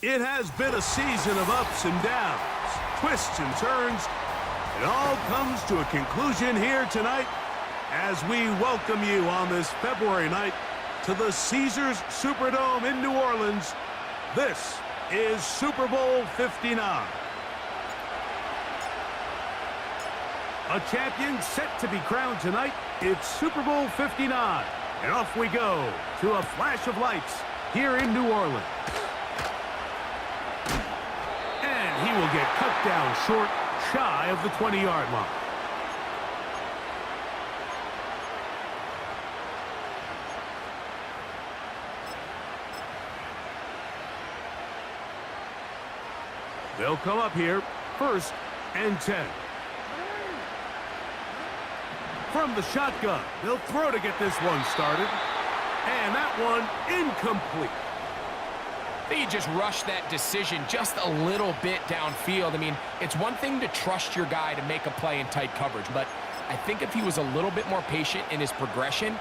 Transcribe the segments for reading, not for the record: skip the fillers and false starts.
It has been a season of ups and downs, twists and turns. It all comes to a conclusion here tonight as we welcome you on this February night to the Caesars Superdome in New Orleans. This is Super Bowl 59. A champion set to be crowned tonight. It's Super Bowl 59. And off we go to a flash of lights here in New Orleans. And he will get cut down short, shy of the 20-yard line. They'll come up here, 1st and 10. From the shotgun, they'll throw to get this one started. And that one incomplete. They just rushed that decision just a little bit downfield. I mean, it's one thing to trust your guy to make a play in tight coverage, but I think if he was a little bit more patient in his progression,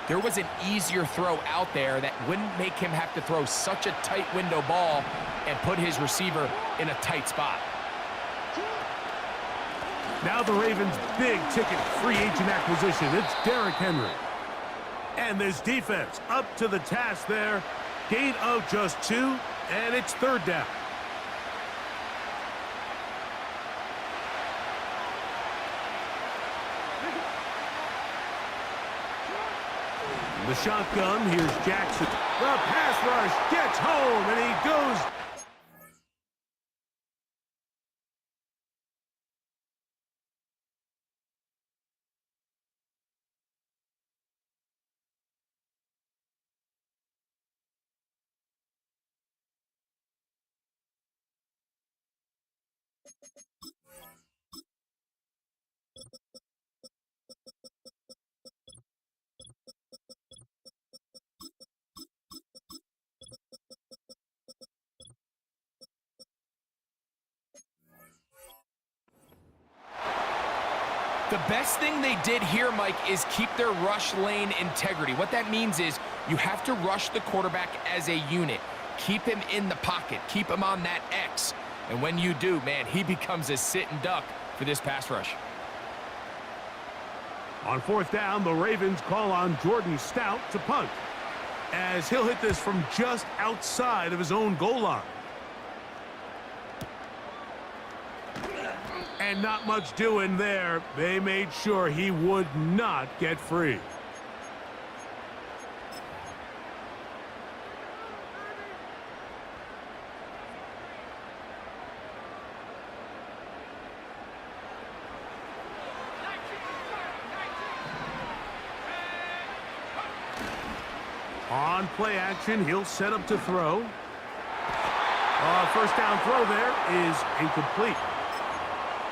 there was an easier throw out there that wouldn't make him have to throw such a tight window ball and put his receiver in a tight spot. Now the Ravens' big-ticket free agent acquisition. It's Derrick Henry. And this defense up to the task there. Gain of just 2, and it's 3rd down. The shotgun, here's Jackson. The pass rush gets home, and he goes. The best thing they did here, Mike, is keep their rush lane integrity. What that means is you have to rush the quarterback as a unit. Keep him in the pocket. Keep him on that X. And when you do, man, he becomes a sitting duck for this pass rush. On 4th down, the Ravens call on Jordan Stout to punt, as he'll hit this from just outside of his own goal line. And not much doing there. They made sure he would not get free. On play action, he'll set up to throw. 1st down throw there is incomplete.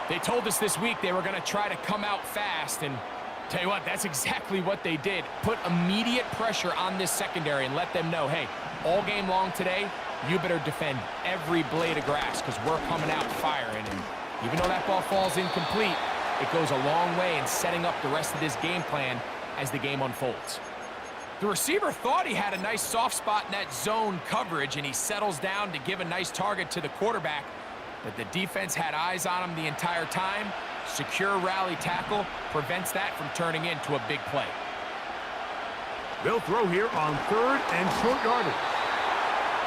They told us this week they were going to try to come out fast, and tell you what, that's exactly what they did. Put immediate pressure on this secondary and let them know, hey, all game long today, you better defend every blade of grass because we're coming out firing. And even though that ball falls incomplete, it goes a long way in setting up the rest of this game plan as the game unfolds. The receiver thought he had a nice soft spot in that zone coverage, and he settles down to give a nice target to the quarterback. But the defense had eyes on him the entire time. Secure rally tackle prevents that from turning into a big play. They'll throw here on 3rd and short yardage.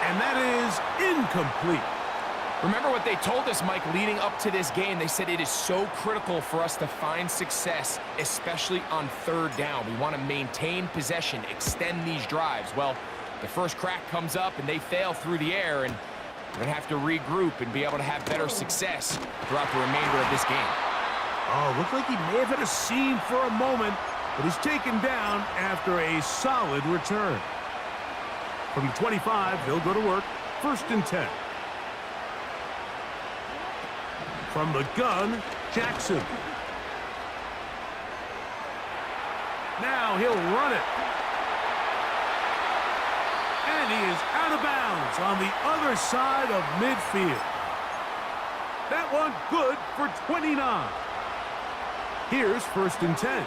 And that is incomplete. Remember what they told us, Mike, leading up to this game. They said it is so critical for us to find success, especially on 3rd down. We want to maintain possession, extend these drives. Well, the first crack comes up and they fail through the air, and we're going to have to regroup and be able to have better success throughout the remainder of this game. Oh, looked like he may have hit a seam for a moment, but he's taken down after a solid return. From the 25, they'll go to work, 1st and 10. From the gun, Jackson. Now he'll run it. And he is out of bounds on the other side of midfield. That one good for 29. Here's 1st and 10.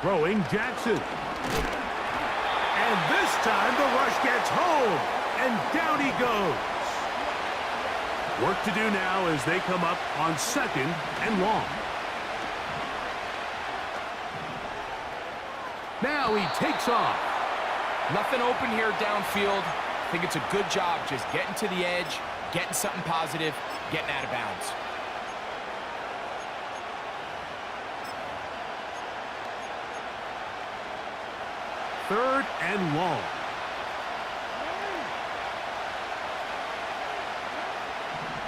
Throwing Jackson. And this time the rush gets home. And down he goes. Work to do now as they come up on 2nd and long. Now he takes off. Nothing open here downfield. I think it's a good job just getting to the edge, getting something positive, getting out of bounds. Third and long.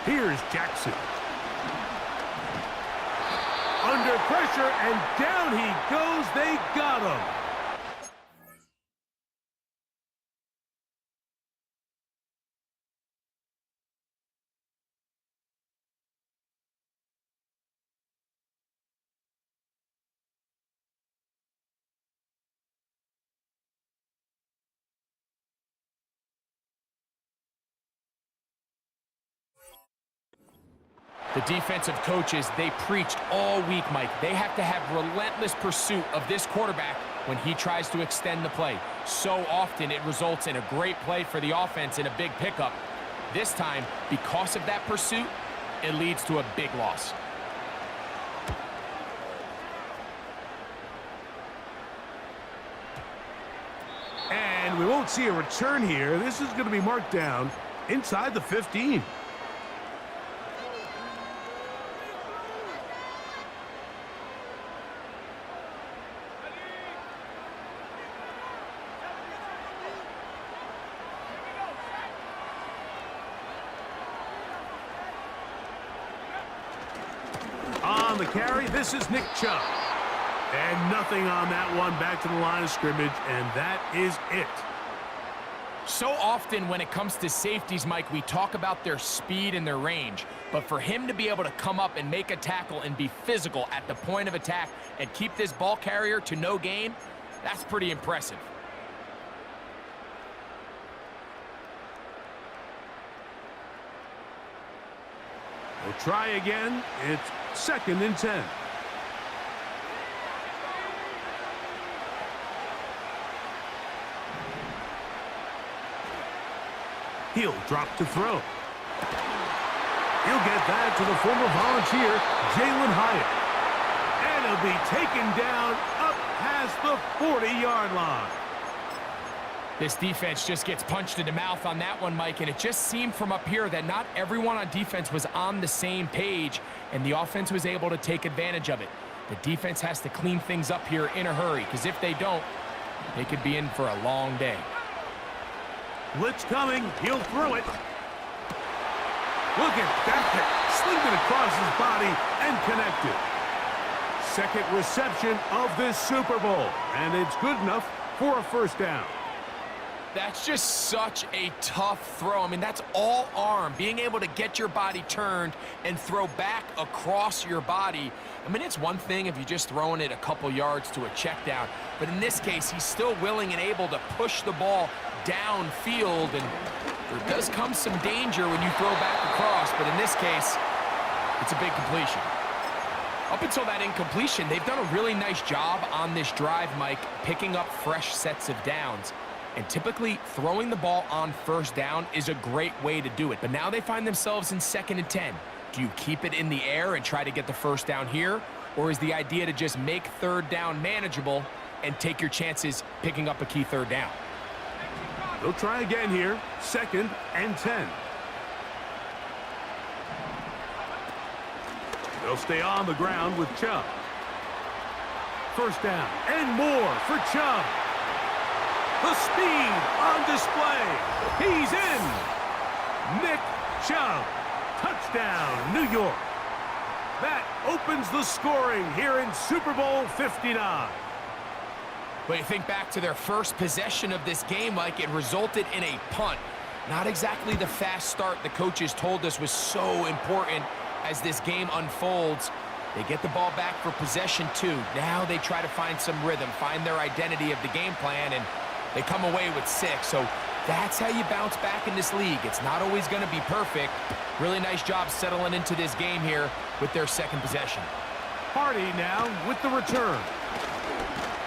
Here's Jackson. Under pressure, and down he goes. They got him. The defensive coaches, they preached all week, Mike. They have to have relentless pursuit of this quarterback when he tries to extend the play. So often it results in a great play for the offense and a big pickup. This time, because of that pursuit, it leads to a big loss. And we won't see a return here. This is going to be marked down inside the 15. On the carry, this is Nick Chubb. And nothing on that one, back to the line of scrimmage, and that is it. So often when it comes to safeties, Mike, we talk about their speed and their range. But for him to be able to come up and make a tackle and be physical at the point of attack and keep this ball carrier to no gain, that's pretty impressive. We'll try again. It's 2nd and 10. He'll drop to throw. He'll get that to the former Volunteer, Jalen Hyatt. And he'll be taken down up past the 40-yard line. This defense just gets punched in the mouth on that one, Mike, and it just seemed from up here that not everyone on defense was on the same page, and the offense was able to take advantage of it. The defense has to clean things up here in a hurry, because if they don't, they could be in for a long day. Blitz coming. He'll throw it. Look at that. Slinged it across his body and connected. Second reception of this Super Bowl, and it's good enough for a first down. That's just such a tough throw. I mean, that's all arm. Being able to get your body turned and throw back across your body. I mean, it's one thing if you're just throwing it a couple yards to a check down. But in this case, he's still willing and able to push the ball downfield. And there does come some danger when you throw back across. But in this case, it's a big completion. Up until that incompletion, they've done a really nice job on this drive, Mike, picking up fresh sets of downs. And typically, throwing the ball on first down is a great way to do it. But now they find themselves in 2nd and 10. Do you keep it in the air and try to get the first down here? Or is the idea to just make third down manageable and take your chances picking up a key third down? They'll try again here. 2nd and 10. They'll stay on the ground with Chubb. First down and more for Chubb. The speed on display. He's in. Nick Chubb. Touchdown, New York. That opens the scoring here in Super Bowl 59. But you think back to their first possession of this game, Mike, it resulted in a punt. Not exactly the fast start the coaches told us was so important as this game unfolds. They get the ball back for possession 2. Now they try to find some rhythm, find their identity of the game plan, and they come away with 6. So that's how you bounce back in this league. It's not always going to be perfect. Really nice job settling into this game here with their second possession. Hardy now with the return.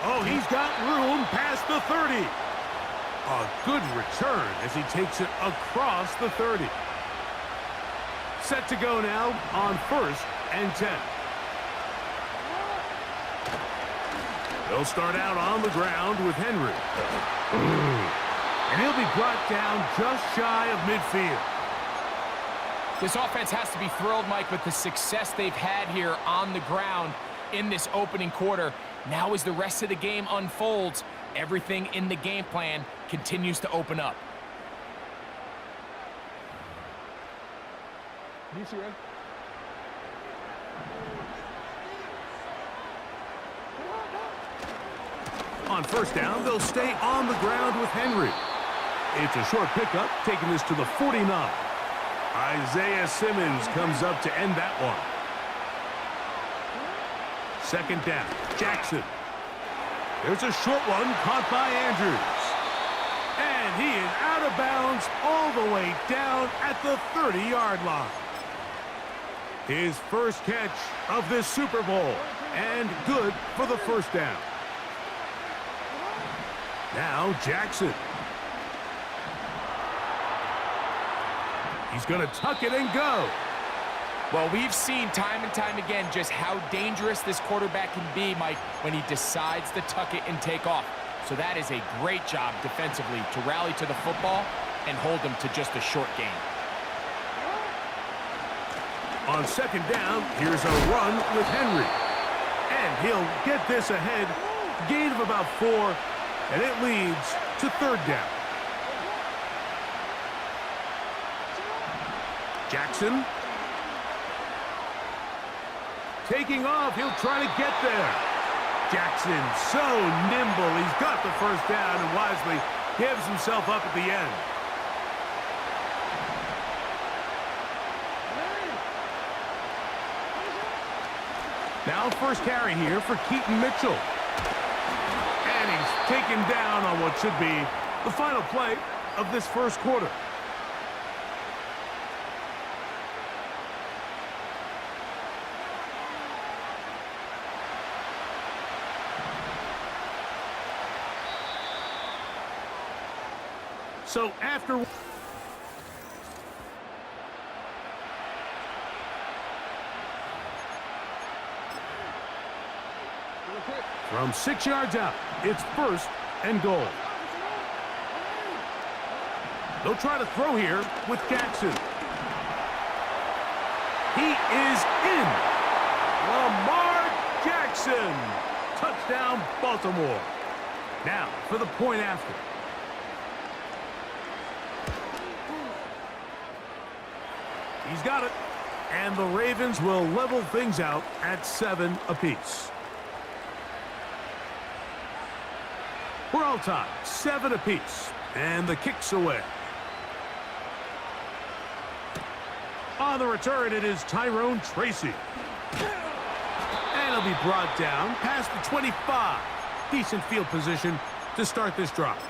Oh, he's got room past the 30. A good return as he takes it across the 30. Set to go now on 1st and 10. They'll start out on the ground with Henry. And he'll be brought down just shy of midfield. This offense has to be thrilled, Mike, with the success they've had here on the ground in this opening quarter. Now as the rest of the game unfolds, everything in the game plan continues to open up. On 1st down, they'll stay on the ground with Henry. It's a short pickup, taking this to the 49. Isaiah Simmons comes up to end that one. 2nd down, Jackson. There's a short one caught by Andrews. And he is out of bounds all the way down at the 30-yard line. His first catch of this Super Bowl, and good for the 1st down. Now Jackson. He's going to tuck it and go. Well, we've seen time and time again just how dangerous this quarterback can be, Mike, when he decides to tuck it and take off. So that is a great job defensively to rally to the football and hold them to just a short gain. On 2nd down, here's a run with Henry. And he'll get this ahead. Gain of about 4, and it leads to 3rd down. Jackson. Taking off, he'll try to get there. Jackson, so nimble. He's got the 1st down and wisely gives himself up at the end. Now 1st carry here for Keaton Mitchell. And he's taken down on what should be the final play of this 1st quarter. So after... From 6 yards out, it's 1st and goal. They'll try to throw here with Jackson. He is in. Lamar Jackson. Touchdown, Baltimore. Now for the point after. He's got it. And the Ravens will level things out at 7 apiece. We're all tied, 7 apiece, and the kick's away. On the return, it is Tyrone Tracy. And he'll be brought down past the 25. Decent field position to start this drive.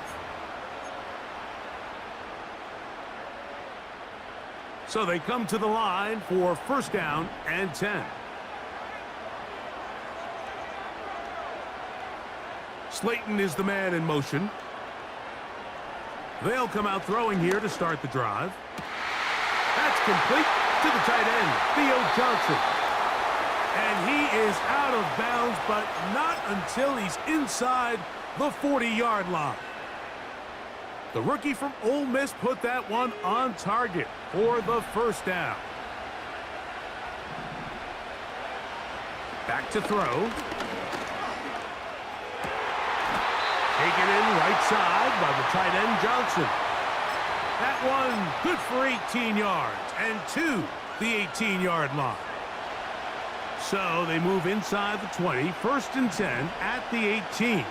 So they come to the line for 1st down and 10. Slayton is the man in motion. They'll come out throwing here to start the drive. That's complete to the tight end, Theo Johnson. And he is out of bounds, but not until he's inside the 40-yard line. The rookie from Ole Miss put that one on target for the 1st down. Back to throw. Taken in right side by the tight end, Johnson. That one good for 18 yards and to the 18-yard line. So they move inside the 20, 1st and 10 at the 18.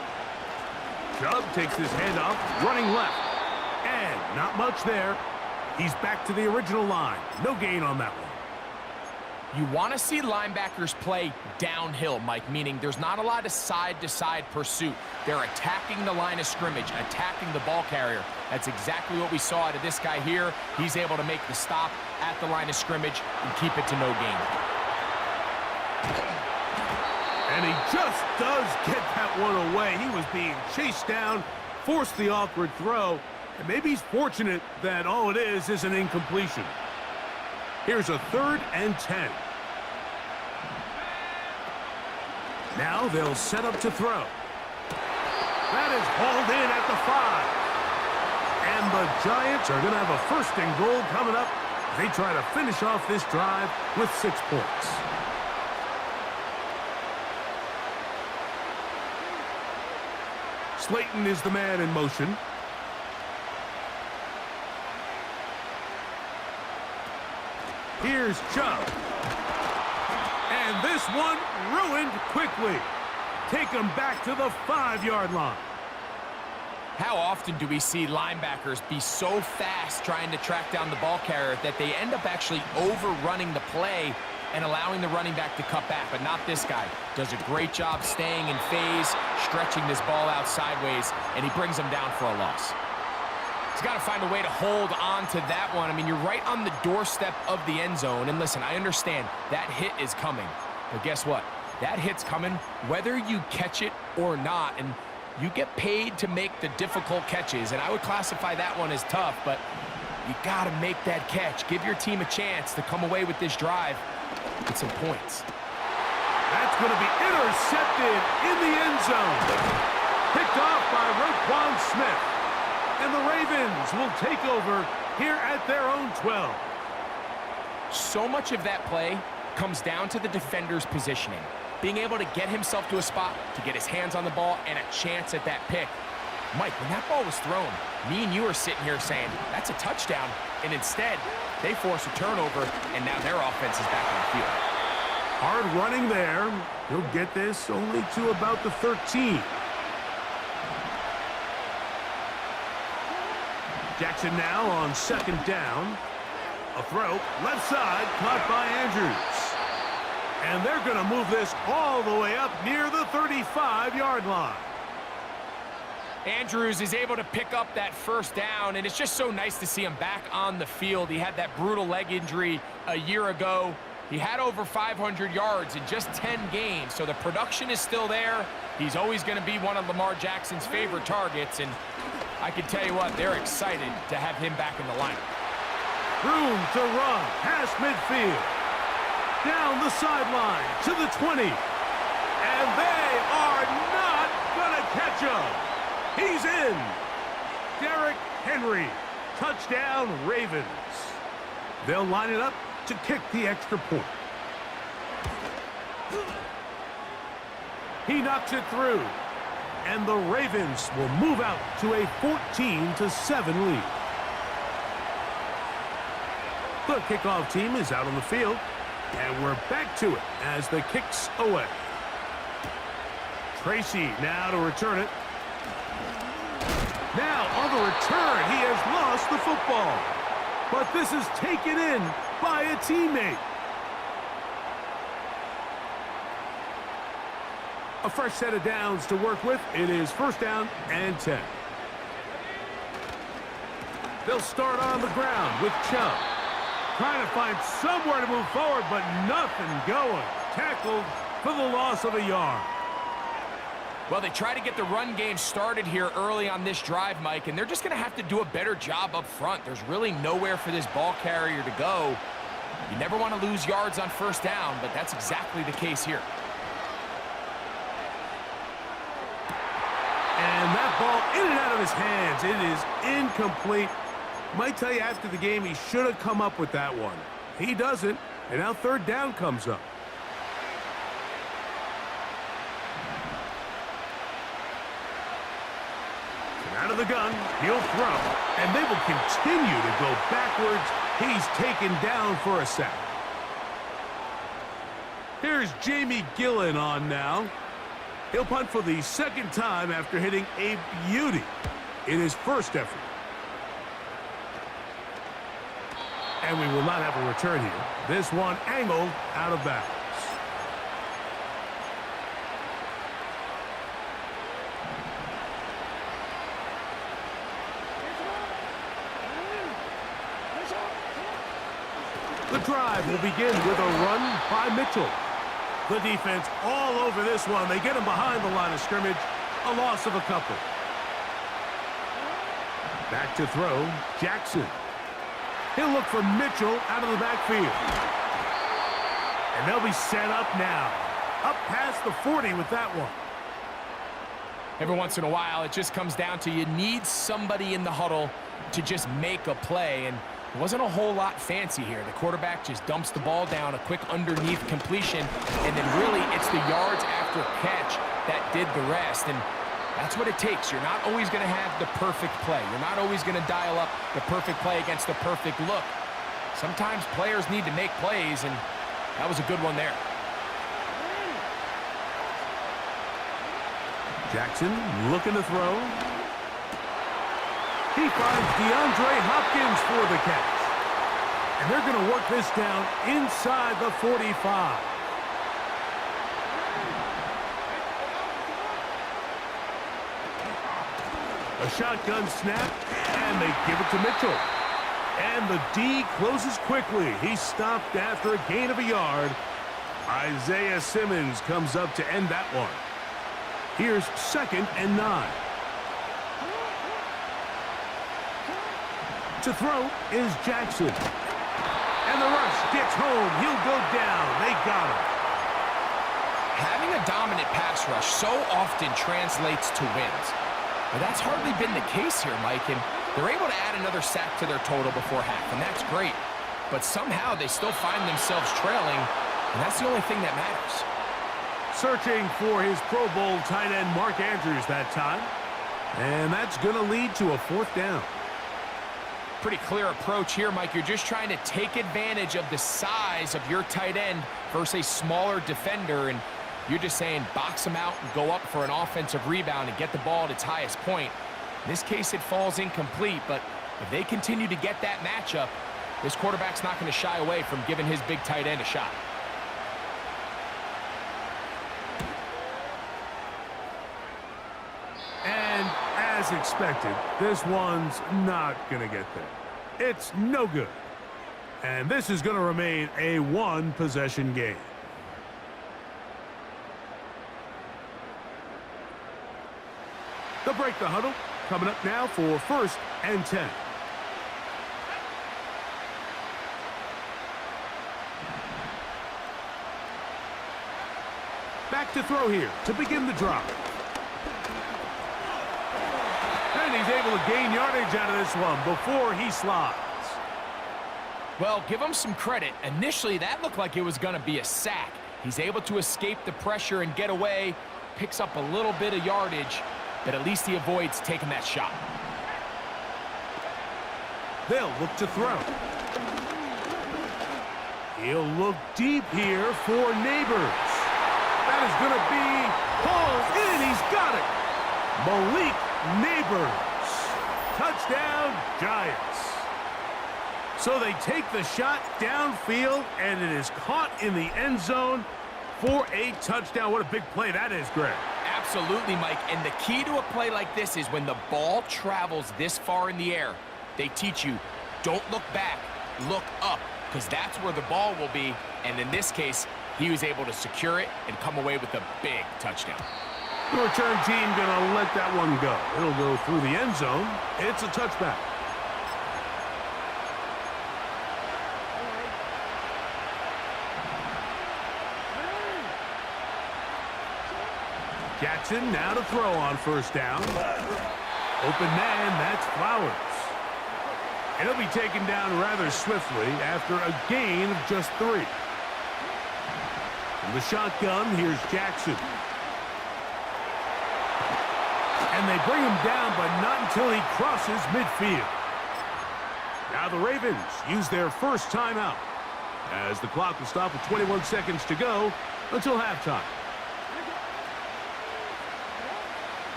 Chubb takes his handoff, running left. And not much there. He's back to the original line. No gain on that one. You want to see linebackers play downhill, Mike, meaning there's not a lot of side-to-side pursuit. They're attacking the line of scrimmage, attacking the ball carrier. That's exactly what we saw out of this guy here. He's able to make the stop at the line of scrimmage and keep it to no gain. And he just does get that one away. He was being chased down, forced the awkward throw, and maybe he's fortunate that all it is an incompletion. Here's a 3rd and 10. Now they'll set up to throw. That is hauled in at the 5. And the Giants are going to have a 1st and goal coming up. They try to finish off this drive with 6 points. Slayton is the man in motion. Here's Chubb. And this one ruined quickly. Take him back to the 5-yard line. How often do we see linebackers be so fast trying to track down the ball carrier that they end up actually overrunning the play and allowing the running back to cut back? But not this guy. Does a great job staying in phase, stretching this ball out sideways, and he brings him down for a loss. He's got to find a way to hold on to that one. I mean, you're right on the doorstep of the end zone. And listen, I understand that hit is coming. But guess what? That hit's coming whether you catch it or not. And you get paid to make the difficult catches. And I would classify that one as tough, but you got to make that catch. Give your team a chance to come away with this drive with some points. That's going to be intercepted in the end zone. Picked off by Roquan Smith. And the Ravens will take over here at their own 12. So much of that play comes down to the defender's positioning. Being able to get himself to a spot, to get his hands on the ball, and a chance at that pick. Mike, when that ball was thrown, me and you are sitting here saying, that's a touchdown. And instead, they force a turnover, and now their offense is back on the field. Hard running there. He'll get this only to about the 13. Jackson now on 2nd down. A throw, left side, caught by Andrews. And they're going to move this all the way up near the 35-yard line. Andrews is able to pick up that 1st down, and it's just so nice to see him back on the field. He had that brutal leg injury a year ago. He had over 500 yards in just 10 games, so the production is still there. He's always going to be one of Lamar Jackson's favorite targets, and I can tell you what, they're excited to have him back in the lineup. Room to run past midfield. Down the sideline to the 20. And they are not going to catch him. He's in. Derrick Henry. Touchdown, Ravens. They'll line it up to kick the extra point. He knocks it through. And the Ravens will move out to a 14-7 lead. The kickoff team is out on the field. And we're back to it as the kick's away. Tracy now to return it. Now on the return, he has lost the football. But this is taken in by a teammate. A fresh set of downs to work with. It is 1st down and 10. They'll start on the ground with Chubb. Trying to find somewhere to move forward, but nothing going. Tackled for the loss of a yard. Well, they try to get the run game started here early on this drive, Mike, and they're just going to have to do a better job up front. There's really nowhere for this ball carrier to go. You never want to lose yards on 1st down, but that's exactly the case here. And that ball in and out of his hands. It is incomplete. Might tell you after the game he should have come up with that one. He doesn't, and now 3rd down comes up. And out of the gun, he'll throw, and they will continue to go backwards. He's taken down for a sack. Here's Jamie Gillen on now. He'll punt for the 2nd time after hitting a beauty in his 1st effort. And we will not have a return here. This one angled out of bounds. The drive will begin with a run by Mitchell. The defense all over this one. They get him behind the line of scrimmage. A loss of a couple. Back to throw, Jackson. He'll look for Mitchell out of the backfield. And they'll be set up now. Up past the 40 with that one. Every once in a while, it just comes down to you need somebody in the huddle to just make a play. And it wasn't a whole lot fancy here. The quarterback just dumps the ball down, a quick underneath completion, and then really it's the yards after catch that did the rest. And that's what it takes. You're not always going to have the perfect play. You're not always going to dial up the perfect play against the perfect look. Sometimes players need to make plays, and that was a good one there. Jackson looking to throw. He finds DeAndre Hopkins for the catch. And they're going to work this down inside the 45. A shotgun snap, and they give it to Mitchell. And the D closes quickly. He stopped after a gain of a yard. Isaiah Simmons comes up to end that one. Here's 2nd and 9. To throw is Jackson. And the rush gets home. He'll go down. They got him. Having a dominant pass rush so often translates to wins. But that's hardly been the case here, Mike, and they're able to add another sack to their total before half, and that's great. But somehow they still find themselves trailing, and that's the only thing that matters. Searching for his Pro Bowl tight end Mark Andrews that time. And that's going to lead to a 4th down. Pretty clear approach here, Mike. You're just trying to take advantage of the size of your tight end versus a smaller defender, and you're just saying box him out and go up for an offensive rebound and get the ball at its highest point. In this case, it falls incomplete, but if they continue to get that matchup, this quarterback's not going to shy away from giving his big tight end a shot. And as expected, this one's not going to get there. It's no good. And this is going to remain a one-possession game. They'll break the huddle. Coming up now for 1st and 10. Back to throw here to begin the drive. And he's able to gain yardage out of this one before he slides. Well, give him some credit. Initially, that looked like it was going to be a sack. He's able to escape the pressure and get away, picks up a little bit of yardage, but at least he avoids taking that shot. They'll look to throw. He'll look deep here for Neighbors. That is going to be pulled in. He's got it. Malik Neighbors. Touchdown, Giants. So they take the shot downfield, and it is caught in the end zone for a touchdown. What a big play that is, Greg. Absolutely, Mike. And the key to a play like this is when the ball travels this far in the air, they teach you, don't look back, look up, because that's where the ball will be. And in this case, he was able to secure it and come away with a big touchdown. The return team going to let that one go. It'll go through the end zone. It's a touchback. Jackson now to throw on 1st down. Open man, that's Flowers. And he'll be taken down rather swiftly after a gain of just 3. From the shotgun, here's Jackson. And they bring him down, but not until he crosses midfield. Now the Ravens use their first timeout, as the clock will stop with 21 seconds to go until halftime.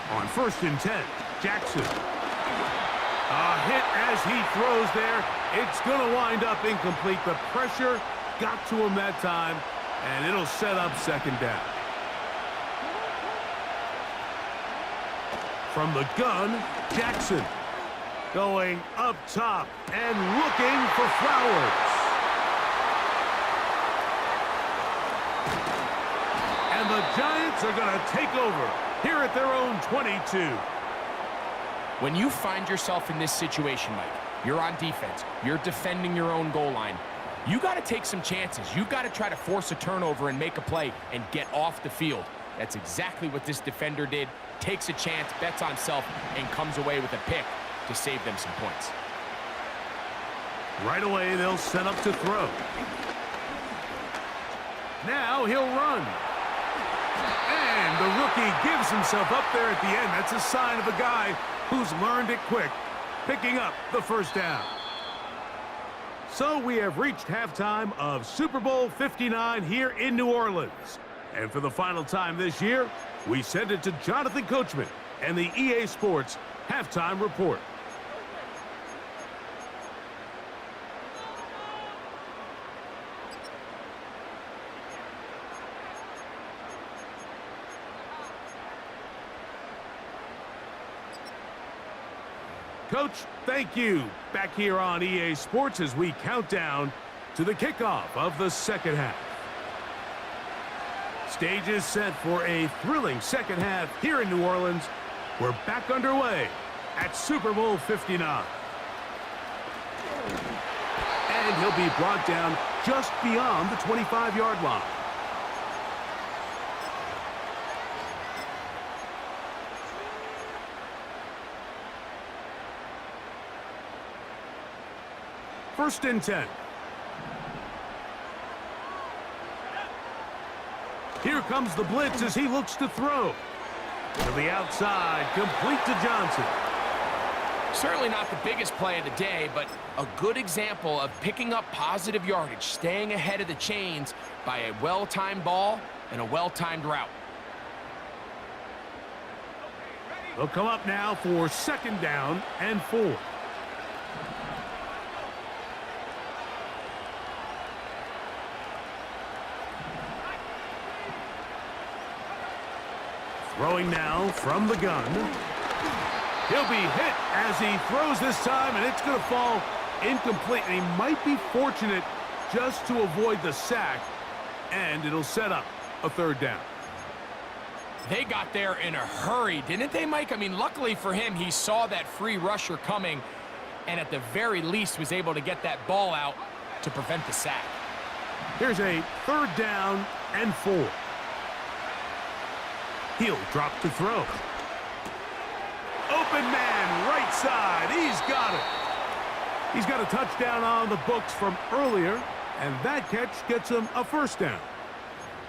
On 1st and 10, Jackson. A hit as he throws there. It's going to wind up incomplete. The pressure got to him that time, and it'll set up 2nd down. From the gun, Jackson. Going up top and looking for Flowers. Giants are going to take over here at their own 22. When you find yourself in this situation, Mike, you're on defense, you're defending your own goal line, you got to take some chances. You've got to try to force a turnover and make a play and get off the field. That's exactly what this defender did. Takes a chance, bets on himself, and comes away with a pick to save them some points. Right away, they'll set up to throw. Now he'll run. And the rookie gives himself up there at the end. That's a sign of a guy who's learned it quick, picking up the first down. So we have reached halftime of Super Bowl 59 here in New Orleans. And for the final time this year, we send it to Jonathan Coachman and the EA Sports Halftime Report. Coach, thank you. Back here on EA Sports as we count down to the kickoff of the second half. Stage is set for a thrilling second half here in New Orleans. We're back underway at Super Bowl 59. And he'll be brought down just beyond the 25-yard line. First and 10. Here comes the blitz as he looks to throw. To the outside, complete to Johnson. Certainly not the biggest play of the day, but a good example of picking up positive yardage, staying ahead of the chains by a well-timed ball and a well-timed route. They'll come up now for second down and 4. Throwing now from the gun. He'll be hit as he throws this time, and it's going to fall incomplete. And he might be fortunate just to avoid the sack, and it'll set up a third down. They got there in a hurry, didn't they, Mike? I mean, luckily for him, he saw that free rusher coming, and at the very least was able to get that ball out to prevent the sack. Here's a third down and 4. He'll drop to throw. Open man, right side. He's got it. He's got a touchdown on the books from earlier, and that catch gets him a first down.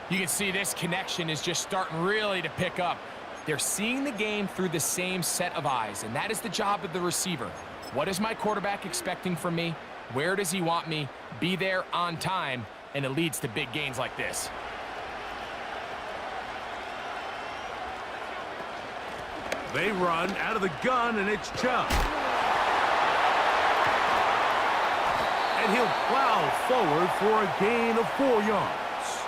You can see this connection is just starting really to pick up. They're seeing the game through the same set of eyes, and that is the job of the receiver. What is my quarterback expecting from me? Where does he want me? Be there on time, and it leads to big gains like this. They run out of the gun, and it's Chubb. And he'll plow forward for a gain of 4 yards.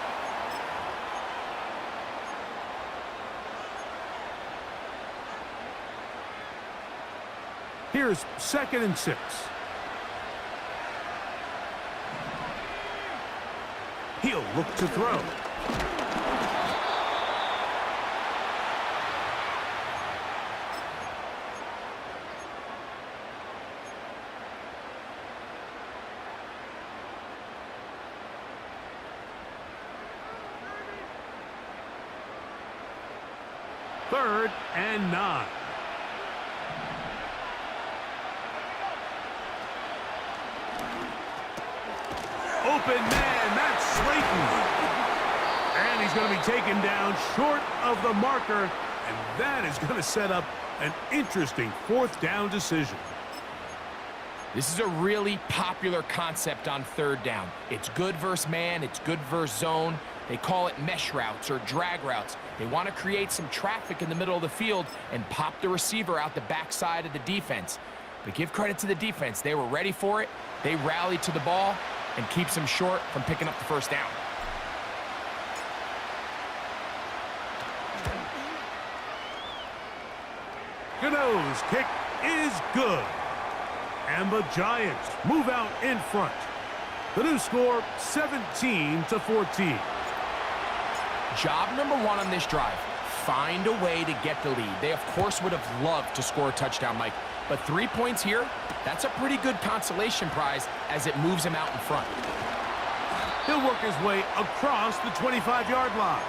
Here's second and 6. He'll look to throw. Third and 9. Open man, that's Slayton. And he's going to be taken down short of the marker, and that is going to set up an interesting fourth down decision. This is a really popular concept on third down. It's good versus man, it's good versus zone. They call it mesh routes or drag routes. They want to create some traffic in the middle of the field and pop the receiver out the backside of the defense. But give credit to the defense. They were ready for it. They rallied to the ball and keeps them short from picking up the first down. Gano's kick is good. And the Giants move out in front. The new score, 17-14. Job number one on this drive, find a way to get the lead. They, of course, would have loved to score a touchdown, Mike. But 3 points here, that's a pretty good consolation prize as it moves him out in front. He'll work his way across the 25-yard line.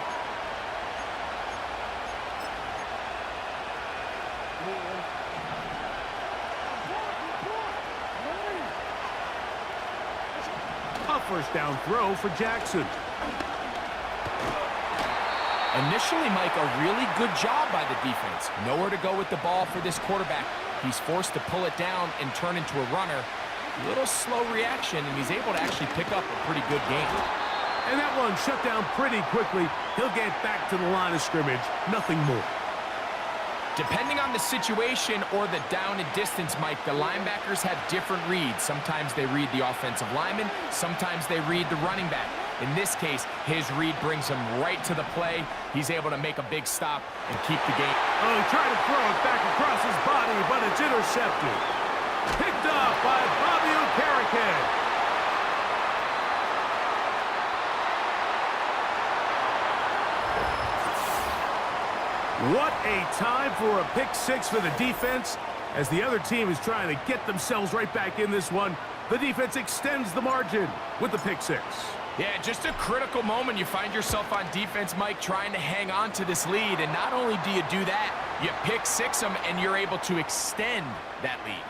A first down throw for Jackson. Initially, Mike, a really good job by the defense. Nowhere to go with the ball for this quarterback. He's forced to pull it down and turn into a runner. A little slow reaction, and he's able to actually pick up a pretty good game. And that one shut down pretty quickly. He'll get back to the line of scrimmage. Nothing more. Depending on the situation or the down and distance, Mike, the linebackers have different reads. Sometimes they read the offensive lineman. Sometimes they read the running back. In this case, his read brings him right to the play. He's able to make a big stop and keep the game. Oh, he tried to throw it back across his body, but it's intercepted. Picked up by Bobby Okereke. What a time for a pick six for the defense. As the other team is trying to get themselves right back in this one, the defense extends the margin with the pick six. Yeah, just a critical moment. You find yourself on defense, Mike, trying to hang on to this lead. And not only do you do that, you pick six them, and you're able to extend that lead.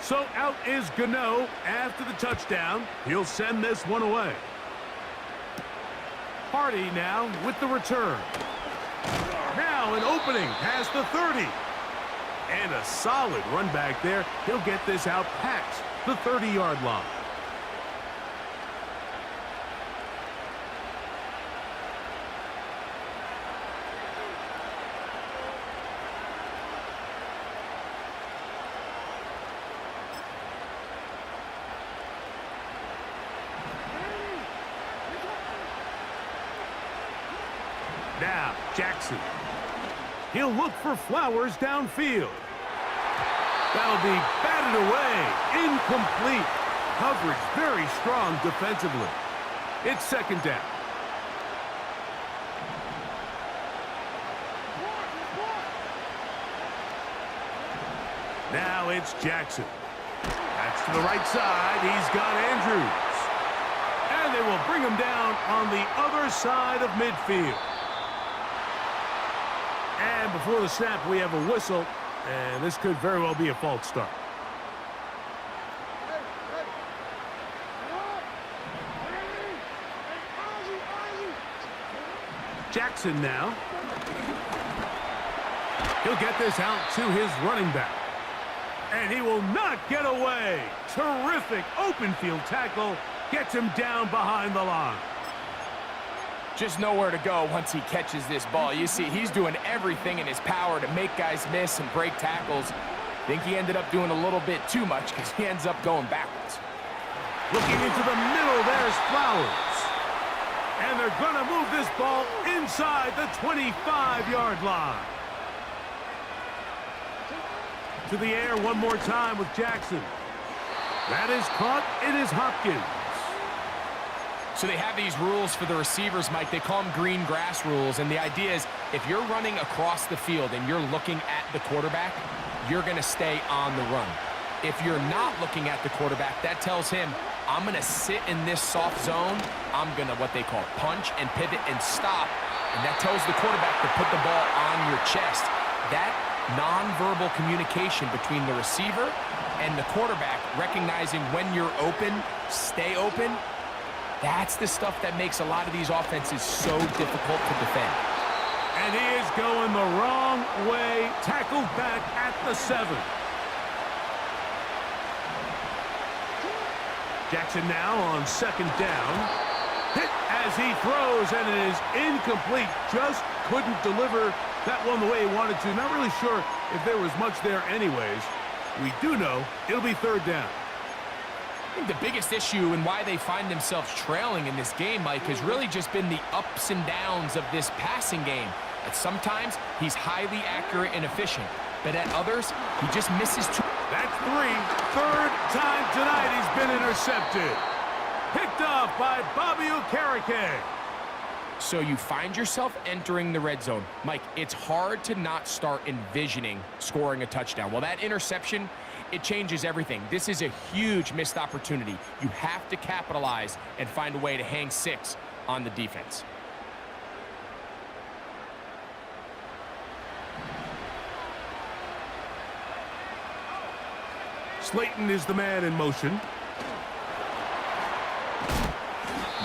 So out is Gano after the touchdown. He'll send this one away. Hardy now with the return. Now an opening past the 30. And a solid run back there. He'll get this out past the 30-yard line. Now, Jackson. He'll look for Flowers downfield. That'll be batted away. Incomplete. Coverage very strong defensively. It's second down. Now it's Jackson. That's to the right side. He's got Andrews. And they will bring him down on the other side of midfield. And before the snap, we have a whistle, and this could very well be a false start. Jackson now. He'll get this out to his running back. And he will not get away. Terrific open field tackle. Gets him down behind the line. Just nowhere to go once he catches this ball. You see, he's doing everything in his power to make guys miss and break tackles. Think he ended up doing a little bit too much because he ends up going backwards. Looking into the middle, there's Flowers. And they're going to move this ball inside the 25-yard line. To the air one more time with Jackson. That is caught. It is Hopkins. So they have these rules for the receivers, Mike. They call them green grass rules. And the idea is if you're running across the field and you're looking at the quarterback, you're going to stay on the run. If you're not looking at the quarterback, that tells him, I'm going to sit in this soft zone. I'm going to what they call punch and pivot and stop. And that tells the quarterback to put the ball on your chest. That nonverbal communication between the receiver and the quarterback, recognizing when you're open, stay open, that's the stuff that makes a lot of these offenses so difficult to defend. And he is going the wrong way. Tackled back at the 7. Jackson now on second down. Hit as he throws, and it is incomplete. Just couldn't deliver that one the way he wanted to. Not really sure if there was much there anyways. We do know it'll be third down. I think the biggest issue and why they find themselves trailing in this game, Mike, has really just been the ups and downs of this passing game. At sometimes, he's highly accurate and efficient, but at others, he just misses too. That's 3. Third time tonight he's been intercepted. Picked off by Bobby Okereke. So you find yourself entering the red zone. Mike, it's hard to not start envisioning scoring a touchdown. Well, that interception, it changes everything. This is a huge missed opportunity. You have to capitalize and find a way to hang 6 on the defense. Slayton is the man in motion.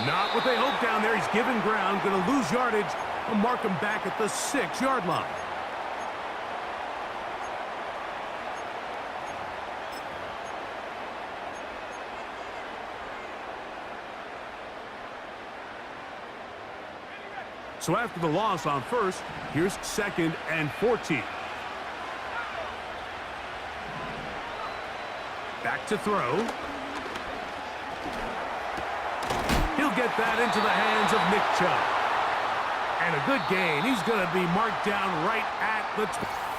Not what they hoped down there. He's given ground, going to lose yardage. I'll mark him back at the 6-yard line. So after the loss on first, here's 2nd and 14. Back to throw. He'll get that into the hands of Nick Chubb. And a good gain. He's going to be marked down right at the 20.